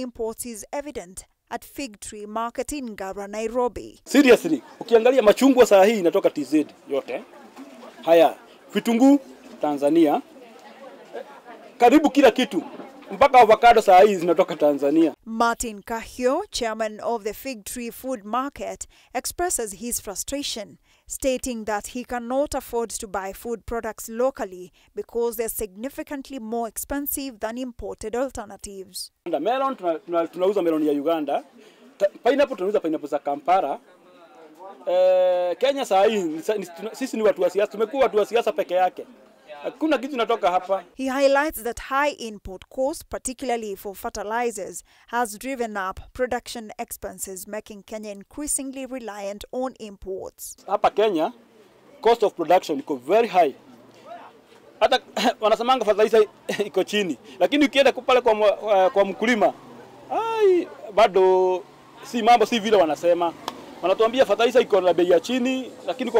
imports is evident at Fig Tree Market in Ngara, Nairobi. Seriously, ukiangalia machungwa saa hii inatoka TZ yote. Haya, vitunguu Tanzania. Karibu kila kitu. Mpaka avocado saa hii zinatoka Tanzania. Martin Kahio, chairman of the Fig Tree Food Market, expresses his frustration, stating that he cannot afford to buy food products locally because they're significantly more expensive than imported alternatives. Melon tunauza melon ya Uganda. Pineapple tunauza pineapple za Kampala. Kenya saa hii sisi ni watu wa siasa, tumekuwa watu wa siasa peke yake. Hakuna kitu natoka hapa. He highlights that high import costs, particularly for fertilizers, has driven up production expenses, making Kenya increasingly reliant on imports. Hapa Kenya, cost of production iko very high. Hata wanasemanga fertilizer iko chini, lakini ukienda pale kwa mkulima, bado si mambo si vile wanasema. Wanatuambia fertilizer iko na bei ya chini, lakini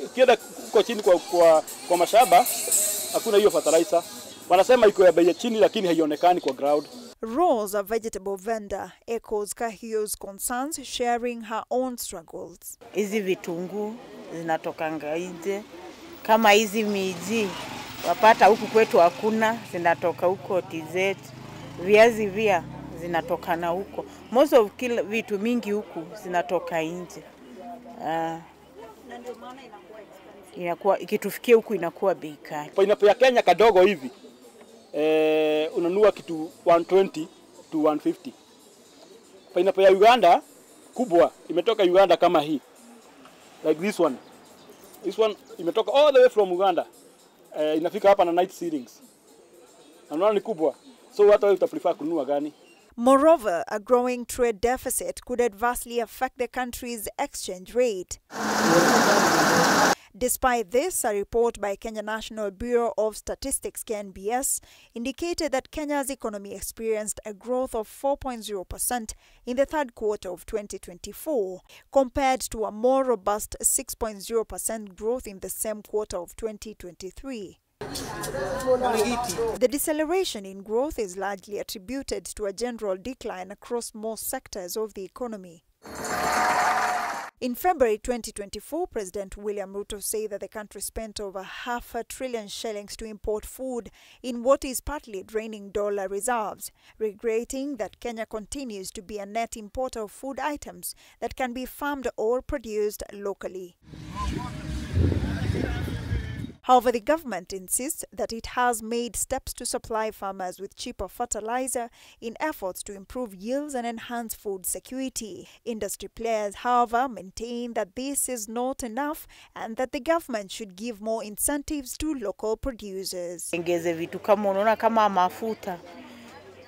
ukienda uko chini kwa mashamba hakuna hiyo fertilizer. Wanasema iko ya bei ya chini lakini haionekani kwa ground. Rose, a vegetable vendor, echoes Kahio's concerns, sharing her own struggles. Hizi vitunguu zinatokanga nje. Kama hizi miji wapata huku kwetu hakuna, zinatoka huko TZ. Viazi via zinatokana huko. Most of kila vitu mingi huku zinatoka nje. Inakuwa ikitufikia huku inakuwa bei kali. Pineapple ya Kenya kadogo hivi unanunua kitu 120 to 150. Pineapple ya Uganda kubwa imetoka Uganda kama hii. Like this one. This one imetoka all the way from Uganda. Inafika hapa na night seedings. Naona ni kubwa. So watu wao utaprefer kununua gani? Moreover, a growing trade deficit could adversely affect the country's exchange rate. Despite this, a report by Kenya National Bureau of Statistics (KNBS) indicated that Kenya's economy experienced a growth of 4.0% in the third quarter of 2024, compared to a more robust 6.0% growth in the same quarter of 2023. The deceleration in growth is largely attributed to a general decline across most sectors of the economy. In February 2024, President William Ruto said that the country spent over $500 billion to import food in what is partly draining dollar reserves, regretting that Kenya continues to be a net importer of food items that can be farmed or produced locally. However, the government insists that it has made steps to supply farmers with cheaper fertilizer in efforts to improve yields and enhance food security. Industry players, however, maintain that this is not enough and that the government should give more incentives to local producers. Engeze vitu kama unaona kama mafuta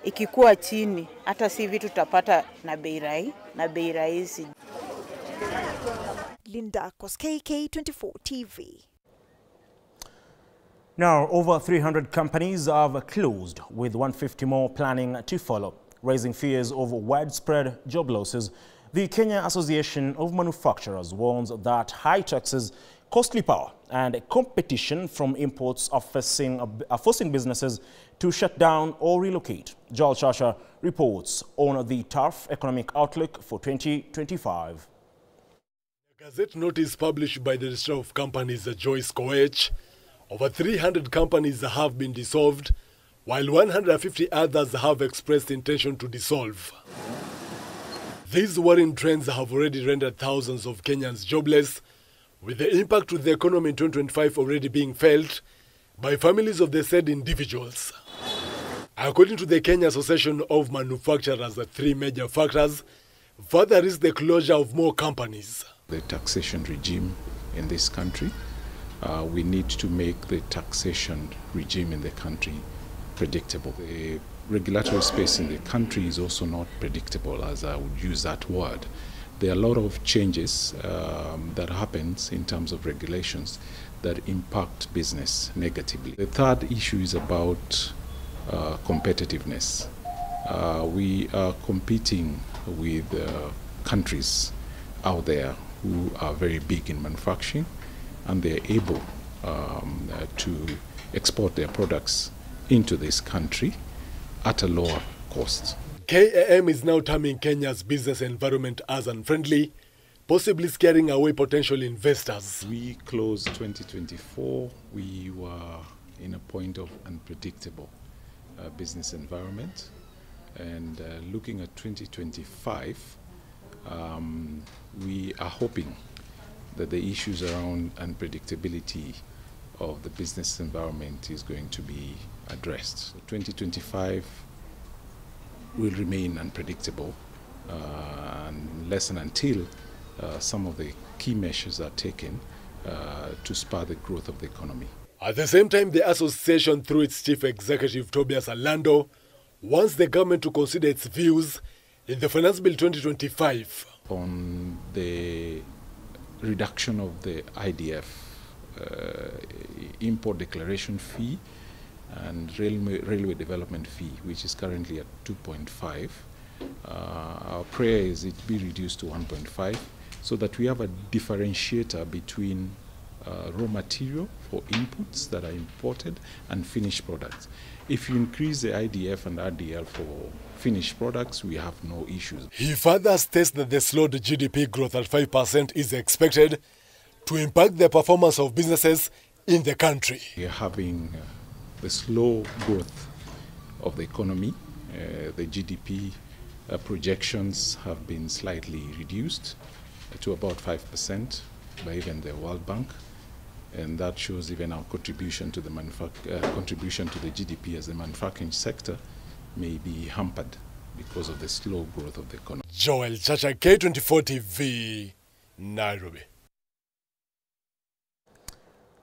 ikikuwa chini hata si vitu tutapata na bei rahisi. Linda Koskei, K24 TV. Now, over 300 companies have closed, with 150 more planning to follow, raising fears of widespread job losses. The Kenya Association of Manufacturers warns that high taxes, costly power and competition from imports are forcing businesses to shut down or relocate. Joel Chasha reports on the tough economic outlook for 2025. A Gazette notice published by the Registrar of Companies, Joyce Koech, over 300 companies have been dissolved, while 150 others have expressed intention to dissolve. These worrying trends have already rendered thousands of Kenyans jobless, with the impact to the economy in 2025 already being felt by families of the said individuals. According to the Kenya Association of Manufacturers, the three major factors further is the closure of more companies. The taxation regime in this country. We need to make the taxation regime in the country predictable. The regulatory space in the country is also not predictable, as I would use that word. There are a lot of changes that happens in terms of regulations that impact business negatively. The third issue is about competitiveness. We are competing with countries out there who are very big in manufacturing, and they're able to export their products into this country at a lower cost. KAM is now terming Kenya's business environment as unfriendly, possibly scaring away potential investors. We closed 2024. We were in a point of unpredictable business environment. And looking at 2025, we are hoping that the issues around unpredictability of the business environment is going to be addressed. So 2025 will remain unpredictable unless and until some of the key measures are taken to spur the growth of the economy. At the same time, the association, through its chief executive Tobias Alando, wants the government to consider its views in the Finance Bill 2025. On the reduction of the IDF import declaration fee and railway development fee, which is currently at 2.5, our prayer is it be reduced to 1.5, so that we have a differentiator between raw material for inputs that are imported and finished products. If you increase the IDF and RDL for finished products, we have no issues. He further states that the slowed GDP growth at 5% is expected to impact the performance of businesses in the country. We are having the slow growth of the economy. The GDP projections have been slightly reduced to about 5% by even the World Bank. And that shows even our contribution to the GDP as the manufacturing sector may be hampered because of the slow growth of the economy. Joel Chacha, K24 TV, Nairobi.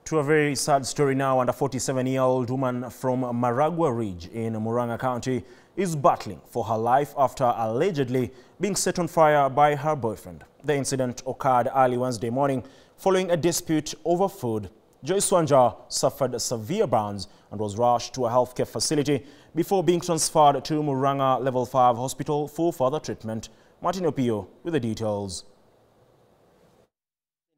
To a very sad story now, and a 47-year-old woman from Maragua Ridge in Murang'a County is battling for her life after allegedly being set on fire by her boyfriend. The incident occurred early Wednesday morning following a dispute over food. Joyce Wanja suffered severe burns and was rushed to a healthcare facility before being transferred to Murang'a Level 5 Hospital for further treatment. Martin Opio with the details.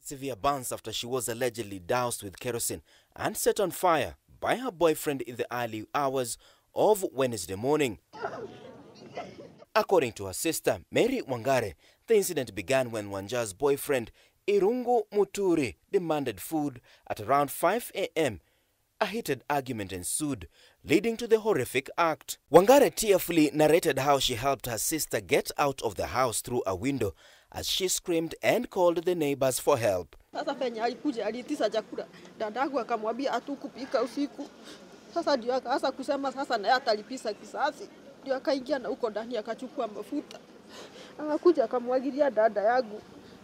Severe burns after she was allegedly doused with kerosene and set on fire by her boyfriend in the early hours of Wednesday morning. According to her sister, Mary Wangare, the incident began when Wanja's boyfriend, Irungu Muturi, demanded food at around 5 a.m. A heated argument ensued, leading to the horrific act. Wangare tearfully narrated how she helped her sister get out of the house through a window as she screamed and called the neighbors for help. Sasa penye alikuja alitisha chakula, dadangu akamwambia hatukupika usiku. Sasa ndio akaanza kusema sasa naye atalipisa kisasi. Ndio akaingia na huko ndani akachukua mafuta. Akakuja akamwagilia dada yangu.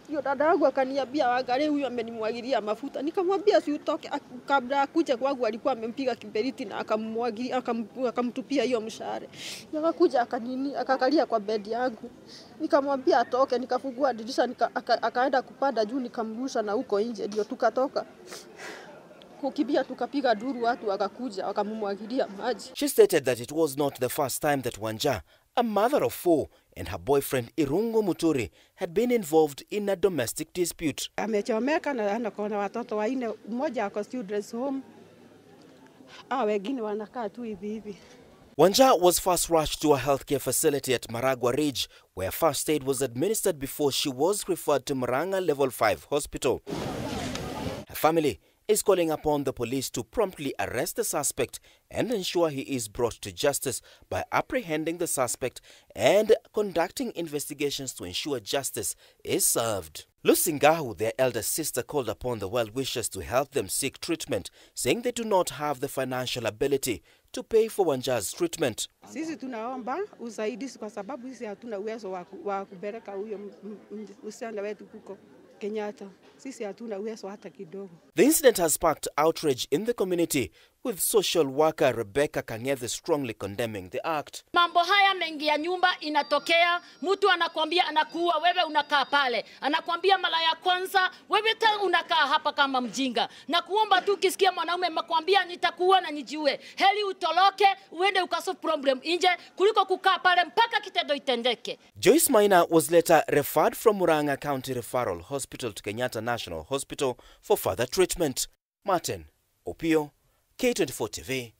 Ndio dada yangu akaniambia Wangare huyu amenimwagilia mafuta. Nikamwambia si utoke, kabla akuje kwangu alikuwa amempiga kiberiti na akamwagilia akamtupia hiyo mshare. Akakuja akakalia kwa bedi yangu. Nikamwambia atoke, nikafungua dirisha akaenda kupanda juu, nikamrusha na huko nje ndio tukatoka. Kukibia tukapiga duru, watu wakakuja wakamumwagilia maji. She stated that it was not the first time that Wanja, a mother of 4, and her boyfriend Irungu Muturi had been involved in a domestic dispute. Amechomeka na anakuwa watoto wanne, mmoja ako children's home. Wengine wanakaa tu hivi hivi. Wanja was first rushed to a healthcare facility at Maragua Ridge, where first aid was administered before she was referred to Murang'a Level 5 Hospital. Her family is calling upon the police to promptly arrest the suspect and ensure he is brought to justice by apprehending the suspect and conducting investigations to ensure justice is served. Lusingahu, their elder sister, called upon the well-wishers to help them seek treatment, saying they do not have the financial ability to pay for Wanja's treatment. Sisi tunaomba usaidizi kwa sababu sisi hatuna uwezo wa kupeleka huyo msichana wetu huko Kenyatta. Sisi hatuna uwezo hata kidogo. The incident has sparked outrage in the community, with social worker Rebecca Kangethe strongly condemning the act. Mambo haya mengi ya nyumba inatokea, mtu anakuambia anakuua, wewe unakaa pale. Anakuambia mara ya kwanza, wewe tena unakaa hapa kama mjinga. Na kuomba tu ukisikia mwanaume amekwambia nitakuua na nijiue, heri utoroke uende ukasolve problem nje kuliko kukaa pale mpaka kitendo itendeke. Joyce Maina was later referred from Murang'a County Referral Hospital to Kenyatta National Hospital for further treatment. Martin Opio, K24 TV.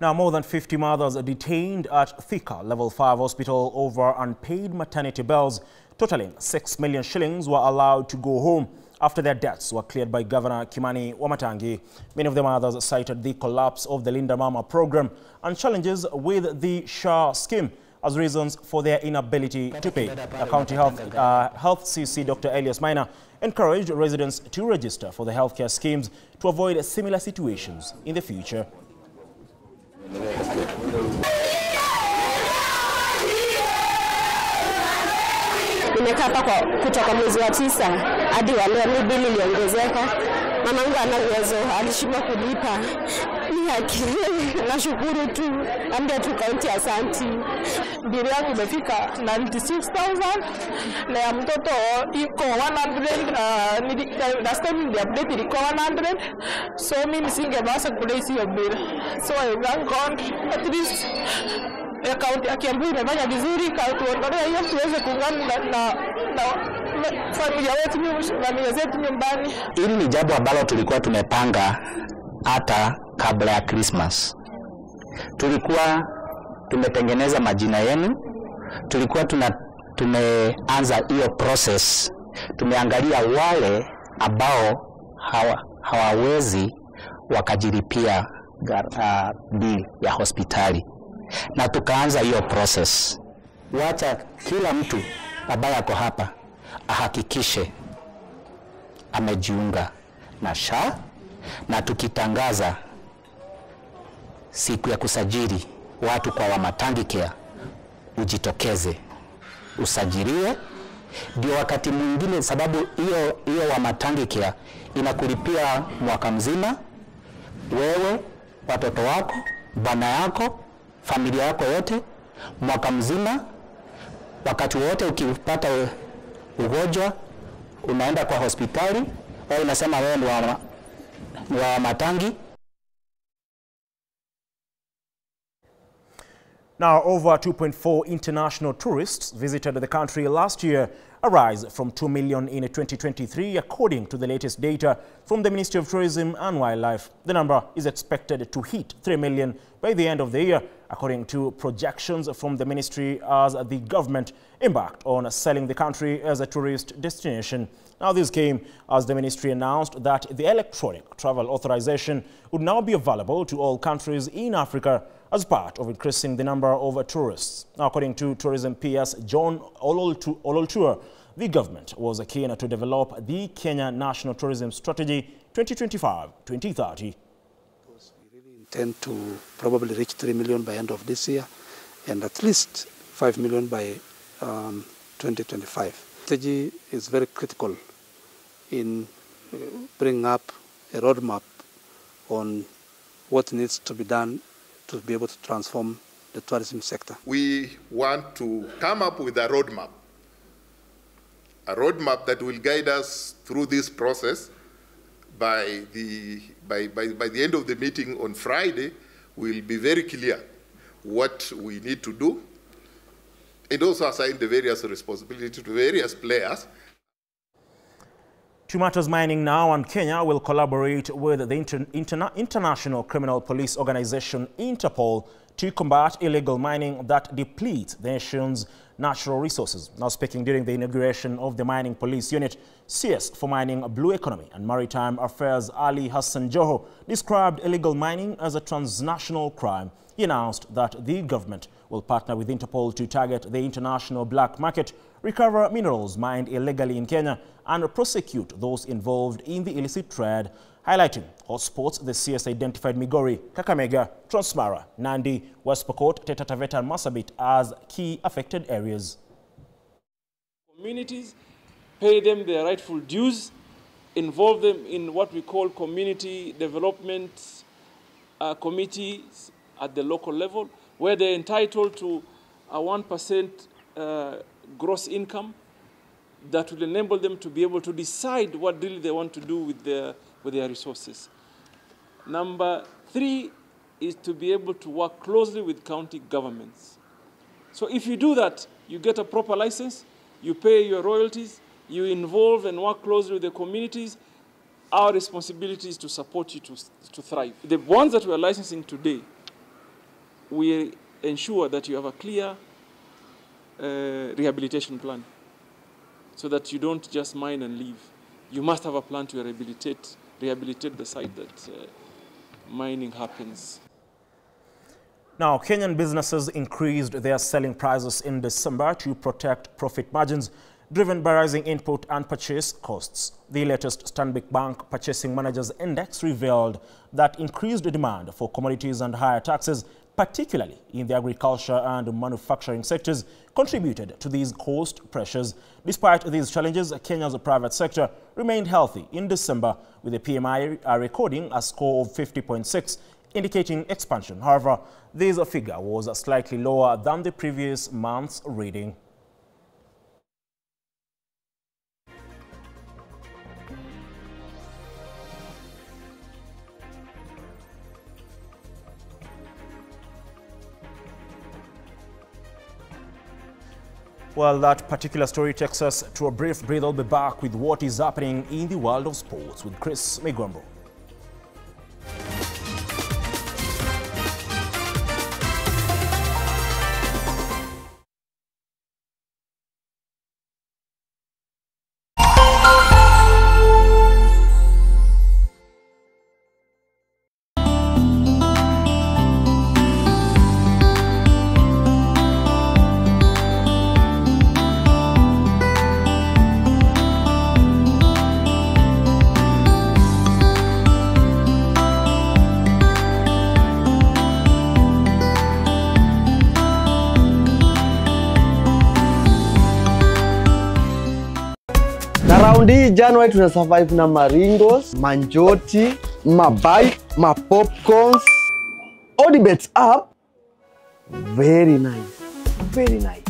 Now, more than 50 mothers are detained at Thika Level 5 Hospital over unpaid maternity bills, totaling 6 million shillings, were allowed to go home after their debts were cleared by Governor Kimani Wamatangi. Many of the mothers cited the collapse of the Linda Mama program and challenges with the SHA scheme as reasons for their inability to pay. The County Health CC Dr. Elias Maina encouraged residents to register for the healthcare schemes to avoid similar situations in the future. Nimekaa hapa kutoka mwezi wa 9 hadi wa leo, bili iliongezeka. Mamangu ana uwezo, alishindwa kulipa. Ni haki. Nashukuru tu, ambia tu kaunti asante. Bili yangu imefika 96,000 na ya mtoto iko 100. Last time the update ilikuwa 100, so mimi singeweza kulipia hiyo bill. So I thank God, at least kaunti ya Kiambu imefanya vizuri, tuondolee hiyo tuweze kuungana na familia zetu nyumbani. Hili ni jambo ambalo tulikuwa tumepanga hata kabla ya Christmas. Tulikuwa tumetengeneza majina yenu, tulikuwa tumeanza hiyo process. Tumeangalia wale ambao hawawezi wakajilipia bill ya hospitali, na tukaanza hiyo process. Wacha kila mtu ambaye ako hapa ahakikishe amejiunga na SHA, na tukitangaza siku ya kusajili watu kwa Wamatangi Care, ujitokeze usajiliwe. Ndio wakati mwingine, sababu hiyo Wamatangi Care inakulipia mwaka mzima, wewe, watoto wako, bwana yako, familia yako yote, mwaka mzima. Wakati wote ukipata ugonjwa unaenda kwa hospitali, au unasema wewe ni wa Matangi. Now, over 2.4 international tourists visited the country last year, a rise from 2 million in 2023, according to the latest data from the Ministry of Tourism and Wildlife. The number is expected to hit 3 million by the end of the year, according to projections from the ministry, as the government embarked on selling the country as a tourist destination. Now, this came as the ministry announced that the electronic travel authorization would now be available to all countries in Africa as part of increasing the number of tourists. Now, according to Tourism PS John Ololtua, the government was keen to develop the Kenya National Tourism Strategy 2025-2030. We really intend to probably reach 3 million by end of this year, and at least 5 million by 2025. Strategy is very critical in bringing up a roadmap on what needs to be done to be able to transform the tourism sector. We want to come up with a roadmap that will guide us through this process. By the end of the meeting on Friday, we'll be very clear what we need to do, and also assign the various responsibilities to various players. Two Matters Mining now and Kenya will collaborate with the International Criminal Police Organization, Interpol, to combat illegal mining that depletes the nation's natural resources. Now, speaking during the inauguration of the Mining Police Unit, CS for Mining, Blue Economy and Maritime Affairs Ali Hassan Joho described illegal mining as a transnational crime. He announced that the government will partner with Interpol to target the international black market, recover minerals mined illegally in Kenya, and prosecute those involved in the illicit trade. Highlighting hotspots, the CS identified Migori, Kakamega, Transmara, Nandi, West Pokot, Taita Taveta and Marsabit as key affected areas. Communities, pay them their rightful dues, involve them in what we call community development committees at the local level, where they're entitled to a 1% gross income that will enable them to be able to decide what really they want to do with their resources. Number 3 is to be able to work closely with county governments. So if you do that, you get a proper license, you pay your royalties, you involve and work closely with the communities. Our responsibility is to support you to thrive. The ones that we are licensing today we ensure that you have a clear rehabilitation plan so that you don't just mine and leave. You must have a plan to rehabilitate the site that mining happens. Now, Kenyan businesses increased their selling prices in December to protect profit margins, driven by rising input and purchase costs. The latest Stanbic Bank Purchasing Managers Index revealed that increased demand for commodities and higher taxes, particularly in the agriculture and manufacturing sectors, contributed to these cost pressures. Despite these challenges, Kenya's private sector remained healthy in December, with the PMI recording a score of 50.6, indicating expansion. However, this figure was slightly lower than the previous month's reading. Well, that particular story takes us to a brief breather. I'll be back with what is happening in the world of sports with Chris Migombo. Round hii January tuna survive na maringos, manjoti, mabike, popcorns. All the bets up. Very nice. Very nice.